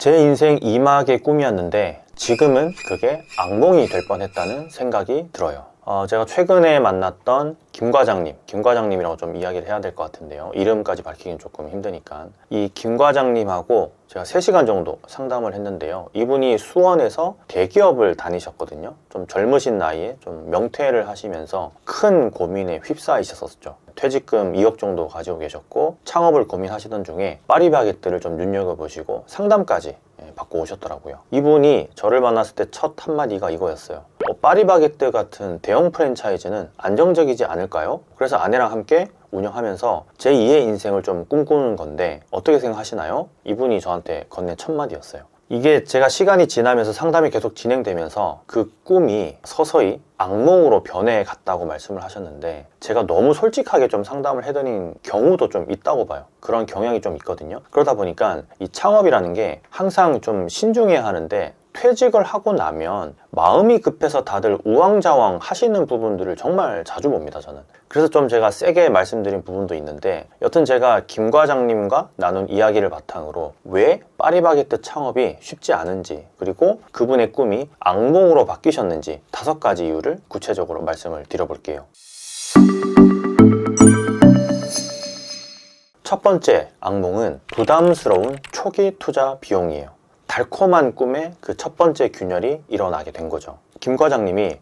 제 인생 이막의 꿈이었는데 지금은 그게 악몽이 될 뻔했다는 생각이 들어요. 제가 최근에 만났던 김 과장님이라고 좀 이야기를 해야 될 것 같은데요. 이름까지 밝히긴 조금 힘드니까. 이 김 과장님하고 제가 3시간 정도 상담을 했는데요. 이분이 수원에서 대기업을 다니셨거든요. 좀 젊으신 나이에 좀 명퇴를 하시면서 큰 고민에 휩싸이셨었죠. 퇴직금 2억 정도 가지고 계셨고 창업을 고민하시던 중에 파리바게뜨를 좀 눈여겨보시고 상담까지 받고 오셨더라고요. 이분이 저를 만났을 때 첫 한마디가 이거였어요. 파리바게뜨 같은 대형 프랜차이즈는 안정적이지 않을까요? 그래서 아내랑 함께 운영하면서 제2의 인생을 좀 꿈꾸는 건데 어떻게 생각하시나요? 이분이 저한테 건넨 첫 마디였어요. 이게 제가 시간이 지나면서 상담이 계속 진행되면서 그 꿈이 서서히 악몽으로 변해갔다고 말씀을 하셨는데 제가 너무 솔직하게 좀 상담을 해드린 경우도 좀 있다고 봐요. 그런 경향이 좀 있거든요. 그러다 보니까 이 창업이라는 게 항상 좀 신중해야 하는데 퇴직을 하고 나면 마음이 급해서 다들 우왕좌왕 하시는 부분들을 정말 자주 봅니다, 저는. 그래서 좀 제가 세게 말씀드린 부분도 있는데 여튼 제가 김 과장님과 나눈 이야기를 바탕으로 왜 파리바게뜨 창업이 쉽지 않은지 그리고 그분의 꿈이 악몽으로 바뀌셨는지 5가지 이유를 구체적으로 말씀을 드려볼게요. 첫 번째 악몽은 부담스러운 초기 투자 비용이에요. 달콤한 꿈에 그 첫 번째 균열이 일어나게 된 거죠. 김 과장님이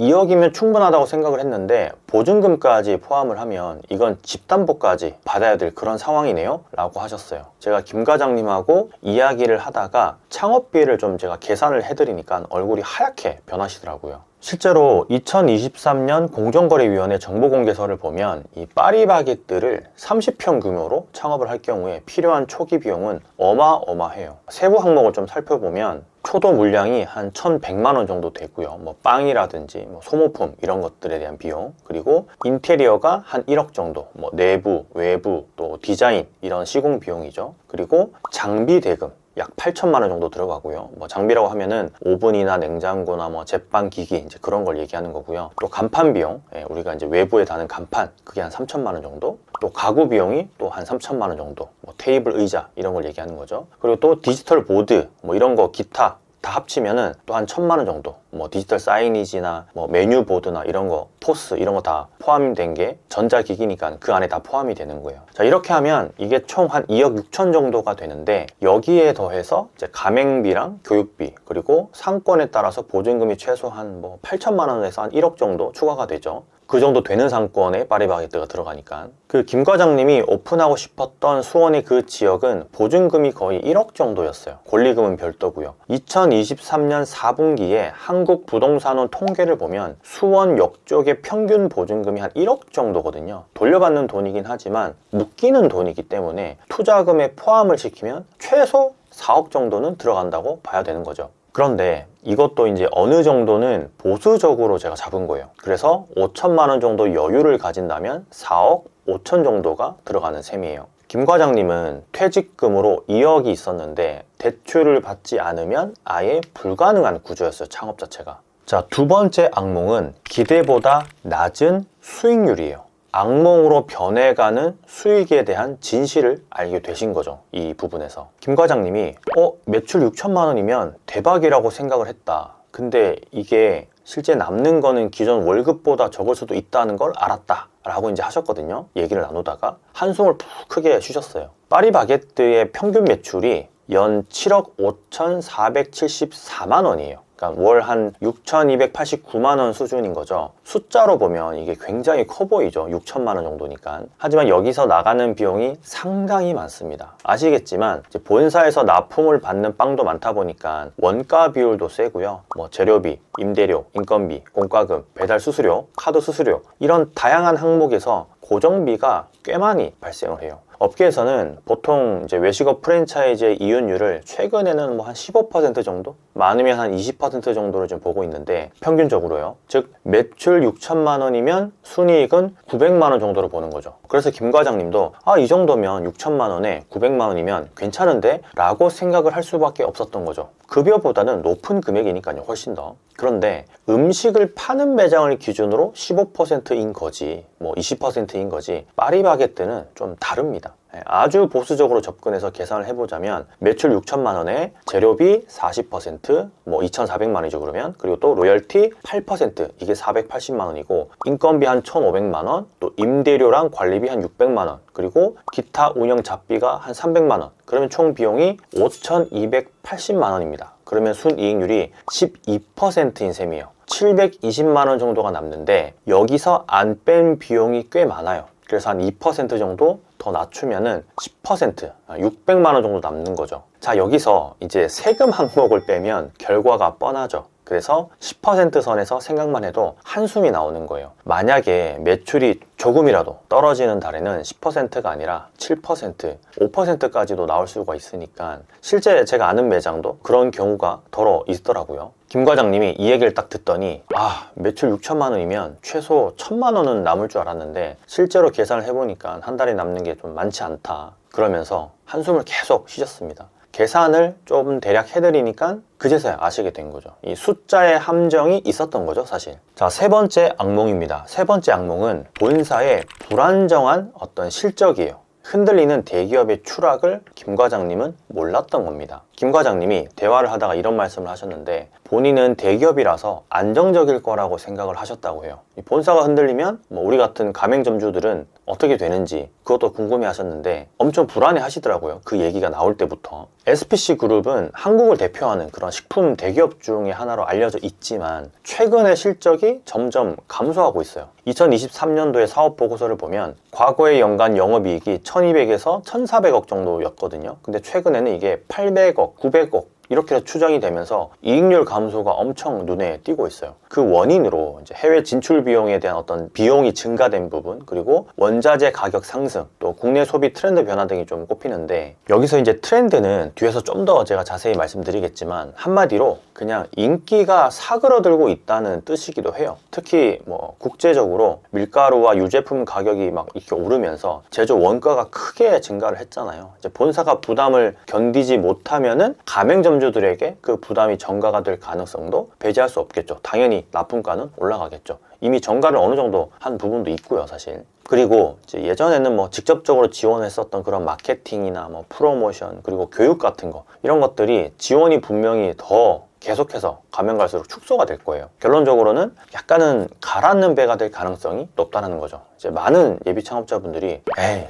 2억이면 충분하다고 생각을 했는데 보증금까지 포함을 하면 이건 집담보까지 받아야 될 그런 상황이네요 라고 하셨어요. 제가 김 과장님하고 이야기를 하다가 창업비를 좀 제가 계산을 해드리니까 얼굴이 하얗게 변하시더라고요. 실제로 2023년 공정거래위원회 정보공개서를 보면 이 파리바게뜨를 30평 규모로 창업을 할 경우에 필요한 초기 비용은 어마어마해요. 세부 항목을 좀 살펴보면 초도 물량이 한 1,100만 원 정도 되고요. 빵이라든지 소모품 이런 것들에 대한 비용, 그리고 인테리어가 한 1억 정도, 내부, 외부, 또 디자인 이런 시공 비용이죠. 그리고 장비 대금 약 8천만 원 정도 들어가고요. 장비라고 하면은 오븐이나 냉장고나 제빵 기기 이제 그런 걸 얘기하는 거고요. 또 간판 비용, 우리가 이제 외부에 다는 간판 그게 한 3천만 원 정도. 또 가구 비용이 또 한 3천만 원 정도. 테이블, 의자 이런 걸 얘기하는 거죠. 그리고 또 디지털 보드 이런 거 기타 다 합치면은 또 한 1,000만 원 정도. 디지털 사이니지나 메뉴 보드나 이런 거, 포스 이런 거 다 포함된 게 전자기기니까 그 안에 다 포함이 되는 거예요. 자, 이렇게 하면 이게 총 한 2억 6천 정도가 되는데 여기에 더해서 이제 가맹비랑 교육비 그리고 상권에 따라서 보증금이 최소한 8천만 원에서 한 1억 정도 추가가 되죠. 그 정도 되는 상권에 파리바게뜨가 들어가니까. 그 김 과장님이 오픈하고 싶었던 수원의 그 지역은 보증금이 거의 1억 정도였어요. 권리금은 별도고요. 2023년 4분기에 한국부동산원 통계를 보면 수원역 쪽의 평균 보증금이 한 1억 정도거든요. 돌려받는 돈이긴 하지만 묶이는 돈이기 때문에 투자금에 포함을 시키면 최소 4억 정도는 들어간다고 봐야 되는 거죠. 그런데 이것도 이제 어느 정도는 보수적으로 제가 잡은 거예요. 그래서 5천만 원 정도 여유를 가진다면 4억 5천 정도가 들어가는 셈이에요. 김 과장님은 퇴직금으로 2억이 있었는데 대출을 받지 않으면 아예 불가능한 구조였어요, 창업 자체가. 자, 두 번째 악몽은 기대보다 낮은 수익률이에요. 악몽으로 변해가는 수익에 대한 진실을 알게 되신 거죠, 이 부분에서. 김 과장님이 매출 6천만 원이면 대박이라고 생각을 했다. 근데 이게 실제 남는 거는 기존 월급보다 적을 수도 있다는 걸 알았다 라고 이제 하셨거든요. 얘기를 나누다가 한숨을 푹 크게 쉬셨어요. 파리바게뜨의 평균 매출이 연 7억 5,474만 원이에요. 그러니까 월 한 6,289만 원 수준인 거죠. 숫자로 보면 이게 굉장히 커 보이죠. 6천만 원 정도니까. 하지만 여기서 나가는 비용이 상당히 많습니다. 아시겠지만 이제 본사에서 납품을 받는 빵도 많다 보니까 원가 비율도 세고요. 재료비, 임대료, 인건비, 공과금, 배달 수수료, 카드 수수료 이런 다양한 항목에서 고정비가 꽤 많이 발생을 해요. 업계에서는 보통 이제 외식업 프랜차이즈의 이윤율을 최근에는 한 15% 정도? 많으면 한 20% 정도를 좀 보고 있는데 평균적으로요. 즉 매출 6천만 원이면 순이익은 900만 원 정도로 보는 거죠. 그래서 김 과장님도 이 정도면 6천만 원에 900만 원이면 괜찮은데? 라고 생각을 할 수밖에 없었던 거죠. 급여보다는 높은 금액이니까요, 훨씬 더. 그런데 음식을 파는 매장을 기준으로 15%인 거지 20%인 거지 파리바게뜨는 좀 다릅니다. 아주 보수적으로 접근해서 계산을 해보자면 매출 6천만 원에 재료비 40%, 뭐 2,400만 원이죠 그러면. 그리고 또 로열티 8%, 이게 480만 원이고, 인건비 한 1,500만 원, 또 임대료랑 관리비 한 600만 원, 그리고 기타 운영 잡비가 한 300만 원. 그러면 총 비용이 5,280만 원입니다. 그러면 순이익률이 12%인 셈이에요. 720만 원 정도가 남는데 여기서 안 뺀 비용이 꽤 많아요. 그래서 한 2% 정도 더 낮추면은 10%, 600만 원 정도 남는 거죠. 자, 여기서 이제 세금 항목을 빼면 결과가 뻔하죠. 그래서 10% 선에서 생각만 해도 한숨이 나오는 거예요. 만약에 매출이 조금이라도 떨어지는 달에는 10%가 아니라 7%, 5%까지도 나올 수가 있으니까 실제 제가 아는 매장도 그런 경우가 더러 있더라고요. 김 과장님이 이 얘기를 딱 듣더니 매출 6천만 원이면 최소 1,000만 원은 남을 줄 알았는데 실제로 계산을 해보니까 한 달에 남는 게 좀 많지 않다. 그러면서 한숨을 계속 쉬셨습니다. 계산을 좀 대략 해드리니까 그제서야 아시게 된 거죠. 이 숫자의 함정이 있었던 거죠, 사실. 자, 세 번째 악몽입니다. 세 번째 악몽은 본사의 불안정한 어떤 실적이에요. 흔들리는 대기업의 추락을 김 과장님은 몰랐던 겁니다. 김 과장님이 대화를 하다가 이런 말씀을 하셨는데, 본인은 대기업이라서 안정적일 거라고 생각을 하셨다고 해요. 본사가 흔들리면 우리 같은 가맹점주들은 어떻게 되는지 그것도 궁금해 하셨는데 엄청 불안해 하시더라고요. 그 얘기가 나올 때부터. SPC 그룹은 한국을 대표하는 그런 식품 대기업 중에 하나로 알려져 있지만 최근에 실적이 점점 감소하고 있어요. 2023년도의 사업 보고서를 보면 과거의 연간 영업이익이 1200에서 1400억 정도였거든요. 근데 최근에는 이게 800억, 900억 이렇게 추정이 되면서 이익률 감소가 엄청 눈에 띄고 있어요. 그 원인으로 이제 해외 진출 비용에 대한 어떤 비용이 증가된 부분, 그리고 원자재 가격 상승, 또 국내 소비 트렌드 변화 등이 좀 꼽히는데, 여기서 이제 트렌드는 뒤에서 좀 더 제가 자세히 말씀드리겠지만 한마디로 그냥 인기가 사그러들고 있다는 뜻이기도 해요. 특히 국제적으로 밀가루와 유제품 가격이 막 이렇게 오르면서 제조 원가가 크게 증가를 했잖아요. 이제 본사가 부담을 견디지 못하면은 가맹점주들에게 그 부담이 전가가 될 가능성도 배제할 수 없겠죠. 당연히 납품가는 올라가겠죠. 이미 전가를 어느 정도 한 부분도 있고요, 사실. 그리고 이제 예전에는 직접적으로 지원했었던 그런 마케팅이나 프로모션, 그리고 교육 같은 거, 이런 것들이 지원이 분명히 더 계속해서 가면 갈수록 축소가 될 거예요. 결론적으로는 약간은 가라앉는 배가 될 가능성이 높다는 거죠. 이제 많은 예비 창업자분들이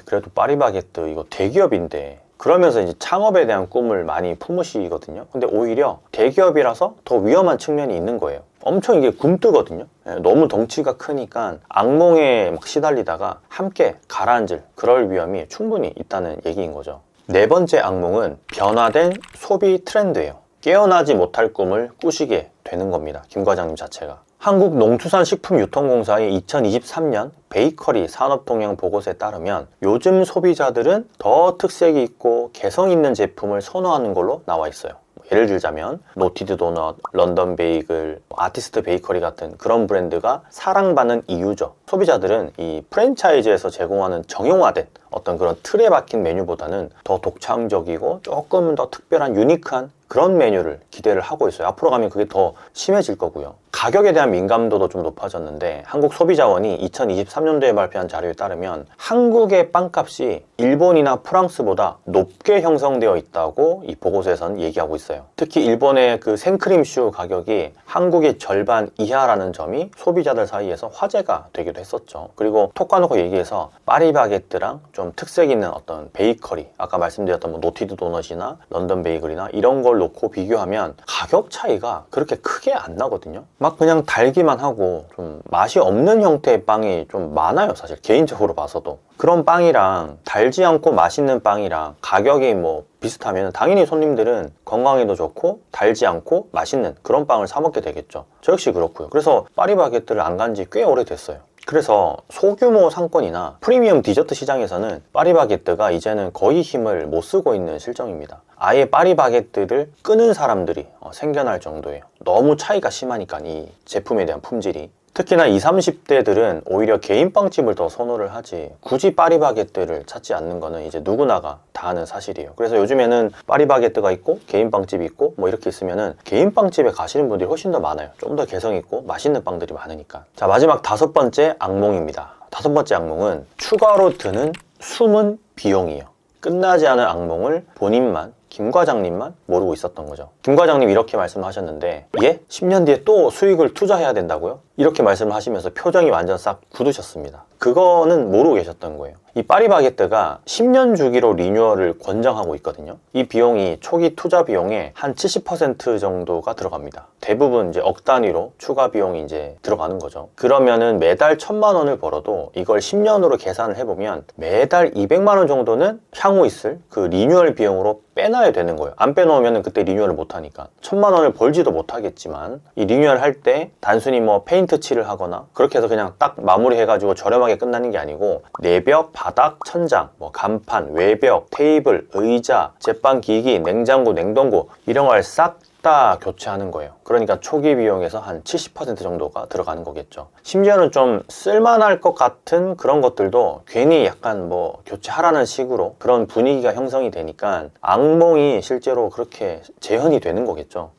그래도 파리바게뜨 이거 대기업인데, 그러면서 이제 창업에 대한 꿈을 많이 품으시거든요. 근데 오히려 대기업이라서 더 위험한 측면이 있는 거예요. 엄청 이게 굼뜨거든요. 너무 덩치가 크니까 악몽에 막 시달리다가 함께 가라앉을 그럴 위험이 충분히 있다는 얘기인 거죠. 네 번째 악몽은 변화된 소비 트렌드예요. 깨어나지 못할 꿈을 꾸시게 되는 겁니다. 김 과장님 자체가. 한국농수산식품유통공사의 2023년 베이커리 산업동향 보고서에 따르면 요즘 소비자들은 더 특색이 있고 개성 있는 제품을 선호하는 걸로 나와 있어요. 예를 들자면 노티드 도넛, 런던 베이글, 아티스트 베이커리 같은 그런 브랜드가 사랑받는 이유죠. 소비자들은 이 프랜차이즈에서 제공하는 정형화된 어떤 그런 틀에 박힌 메뉴보다는 더 독창적이고 조금 더 특별한 유니크한 그런 메뉴를 기대를 하고 있어요. 앞으로 가면 그게 더 심해질 거고요. 가격에 대한 민감도도 좀 높아졌는데, 한국소비자원이 2023년도에 발표한 자료에 따르면 한국의 빵값이 일본이나 프랑스보다 높게 형성되어 있다고 이 보고서에서는 얘기하고 있어요. 특히 일본의 그 생크림슈 가격이 한국의 절반 이하라는 점이 소비자들 사이에서 화제가 되기도 했었죠. 그리고 톡 까놓고 얘기해서 파리바게뜨랑 좀 특색 있는 어떤 베이커리, 아까 말씀드렸던 노티드 도넛이나 런던 베이글이나 이런 걸 놓고 비교하면 가격 차이가 그렇게 크게 안 나거든요. 막 그냥 달기만 하고 좀 맛이 없는 형태의 빵이 좀 많아요, 사실 개인적으로 봐서도. 그런 빵이랑 달지 않고 맛있는 빵이랑 가격이 비슷하면 당연히 손님들은 건강에도 좋고 달지 않고 맛있는 그런 빵을 사 먹게 되겠죠. 저 역시 그렇고요. 그래서 파리바게뜨를 안 간 지 꽤 오래됐어요. 그래서 소규모 상권이나 프리미엄 디저트 시장에서는 파리바게뜨가 이제는 거의 힘을 못 쓰고 있는 실정입니다. 아예 파리바게뜨를 끄는 사람들이 생겨날 정도예요. 너무 차이가 심하니까 이 제품에 대한 품질이. 특히나 20, 30대들은 오히려 개인 빵집을 더 선호를 하지 굳이 파리바게뜨를 찾지 않는 거는 이제 누구나가 다 아는 사실이에요. 그래서 요즘에는 파리바게뜨가 있고 개인 빵집이 있고 이렇게 있으면은 개인 빵집에 가시는 분들이 훨씬 더 많아요. 좀 더 개성 있고 맛있는 빵들이 많으니까. 자, 마지막 다섯 번째 악몽입니다. 다섯 번째 악몽은 추가로 드는 숨은 비용이에요. 끝나지 않은 악몽을 본인만, 김 과장님만 모르고 있었던 거죠. 김 과장님 이렇게 말씀하셨는데, 예? 10년 뒤에 또 수익을 투자해야 된다고요? 이렇게 말씀을 하시면서 표정이 완전 싹 굳으셨습니다. 그거는 모르고 계셨던 거예요. 이 파리바게뜨가 10년 주기로 리뉴얼을 권장하고 있거든요. 이 비용이 초기 투자 비용의 한 70% 정도가 들어갑니다. 대부분 이제 억 단위로 추가 비용이 이제 들어가는 거죠. 그러면은 매달 1,000만 원을 벌어도 이걸 10년으로 계산을 해보면 매달 200만 원 정도는 향후 있을 그 리뉴얼 비용으로 빼놔야 되는 거예요. 안 빼놓으면 그때 리뉴얼을 못 하니까 1,000만 원을 벌지도 못하겠지만, 이 리뉴얼 할 때 단순히 뭐 페인트 칠을 하거나 그렇게 해서 그냥 딱 마무리 해가지고 저렴하게 끝나는 게 아니고, 내벽, 바닥, 천장, 뭐 간판, 외벽, 테이블, 의자, 제빵기기, 냉장고, 냉동고 이런 걸 싹 다 교체하는 거예요. 그러니까 초기 비용에서 한 70% 정도가 들어가는 거겠죠. 심지어는 좀 쓸만할 것 같은 그런 것들도 괜히 약간 뭐 교체하라는 식으로 그런 분위기가 형성이 되니까 악몽이 실제로 그렇게 재현이 되는 거겠죠.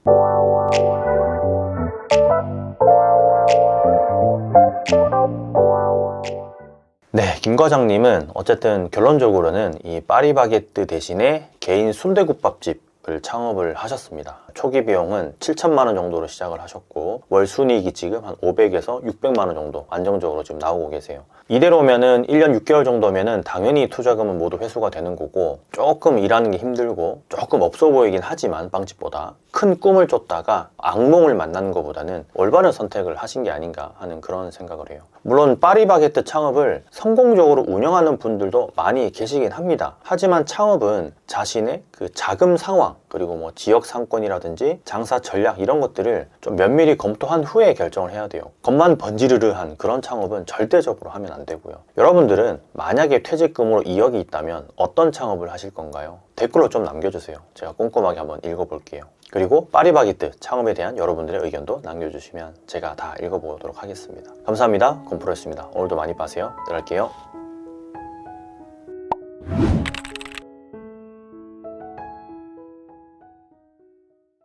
네, 김 과장님은 어쨌든 결론적으로는 이 파리바게뜨 대신에 개인 순대국밥집을 창업을 하셨습니다. 초기 비용은 7천만 원 정도로 시작을 하셨고, 월 순이익이 지금 한 500에서 600만 원 정도 안정적으로 지금 나오고 계세요. 이대로면은 1년 6개월 정도면은 당연히 투자금은 모두 회수가 되는 거고, 조금 일하는 게 힘들고 조금 없어 보이긴 하지만 빵집보다 큰 꿈을 쫓다가 악몽을 만나는 것보다는 올바른 선택을 하신 게 아닌가 하는 그런 생각을 해요. 물론 파리바게뜨 창업을 성공적으로 운영하는 분들도 많이 계시긴 합니다. 하지만 창업은 자신의 그 자금 상황, 그리고 뭐 지역 상권이라든지 장사 전략 이런 것들을 좀 면밀히 검토한 후에 결정을 해야 돼요. 겉만 번지르르한 그런 창업은 절대적으로 하면 안 되고요. 여러분들은 만약에 퇴직금으로 2억이 있다면 어떤 창업을 하실 건가요? 댓글로 좀 남겨주세요. 제가 꼼꼼하게 한번 읽어볼게요. 그리고 파리바게뜨 창업에 대한 여러분들의 의견도 남겨주시면 제가 다 읽어보도록 하겠습니다. 감사합니다. 건프로였습니다. 오늘도 많이 빠세요. 들어갈게요.